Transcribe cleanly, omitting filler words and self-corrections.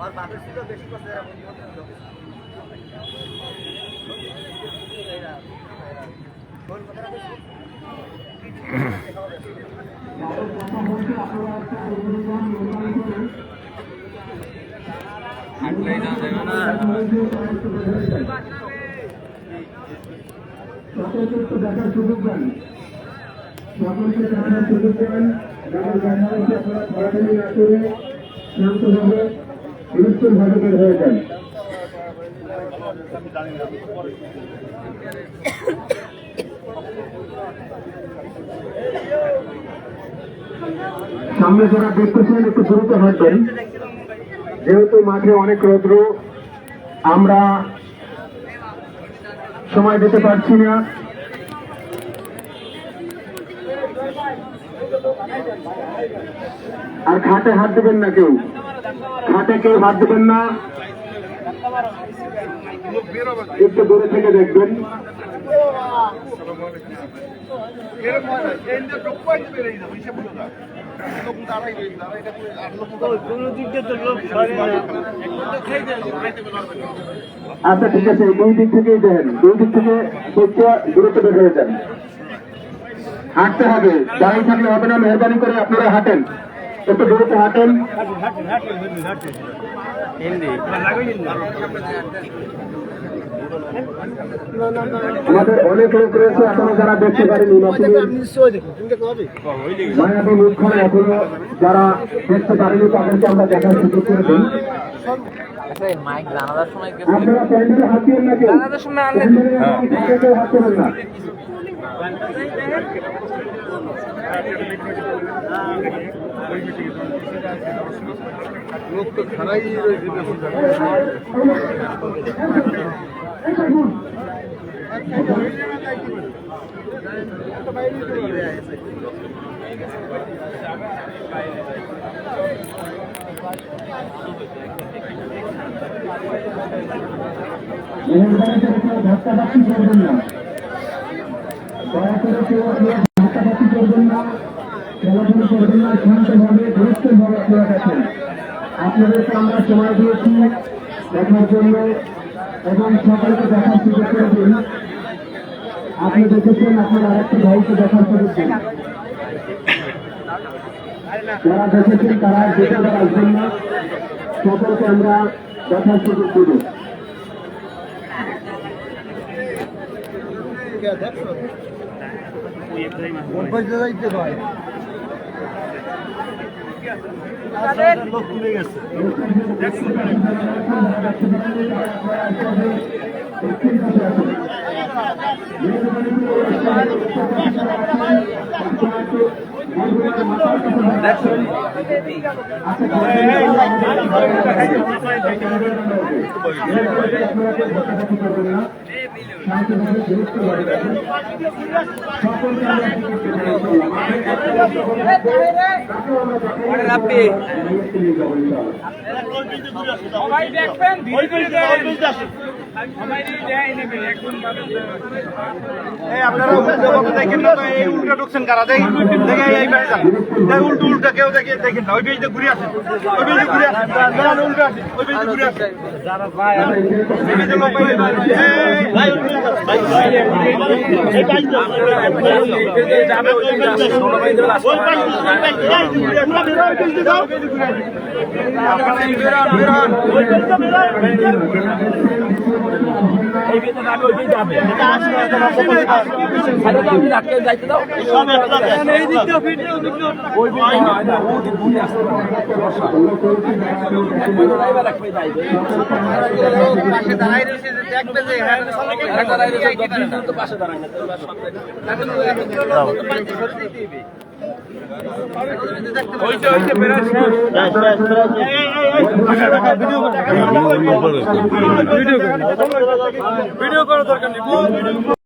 और बापे ছিল বেশি কথা দেখার সুযোগ দেন, সকলকে দেখার সুযোগ দেন। যাদের দেখা হচ্ছে আপনারা ধরাধরি না করে শান্তভাবে নিরুত্তরভাবে বের হয়ে যান। সামনে যারা দেখতেছেন একটু দ্রুত হাঁটবেন, যেহেতু মাঠে অনেক রৌদ্র, আমরা সময় দিতে পারছি না। আর খাটে হাত দেবেন না, কেউ খাটে কেউ হাত দেবেন না, একটু দূরে থেকে দেখবেন। আচ্ছা ঠিক আছে, দুই দিক থেকেই দেন, দুই দিক থেকে দূরত্ব বের হয়ে যান। হাঁটতে হবে, দাঁড়িয়ে থাকলে হবে না, মেহরবানি করে আপনারা হাঁটেন, একটু দূরত্ব হাঁটেন। আমাদের অনেক লোক রয়েছে এখনো যারা দেখতে পারেনি, মায়াবী মুখখানে এখনো যারা দেখতে পারেনি তাদেরকে আমরা দেখার সুযোগ করে দিই। আপনারা প্যান্ডেলে হাত দিন না, কেউ প্যান্ডেলে হাত দেবেন না। লোক তো খারাই ধাক্কাধাক্কি করবেন না, দয়া করে কেউ ধাক্কাধাক্কি করবেন না, খেলাধুলো করবেন না, শান্তভাবে ধৈর্যভাবে আপনারা দেখেন। আপনাদেরকে আমরা সময় দিয়েছি দেখার জন্য এবং সকলকে দেখার সুযোগ করে দিন। আপনি দেখেছেন, আপনার আরেকটি ভাইকে দেখার সুযোগ দিন। যারা দেখেছেন তারা দেখে আসবেন না, সকলকে আমরা দেখার সুযোগ দেব। লোক খুলে গেছে। সবাই দেখবেন, আপনারা দেখেন না, এই উল্টা ঢুকছেন কারা, দেখেন উল্টো উল্টা কেউ দেখেন না, ওই পেজে ঘুরে আসেন, ওই পেজে ঘুরে আসেন, উল্টো আসেন, ওই পেজে ঘুরে আসেন। পাশে দাঁড়াই রয়েছে, দেখবে যে পাশে দাঁড়ায় না। ভিডিও করার দরকার নেই।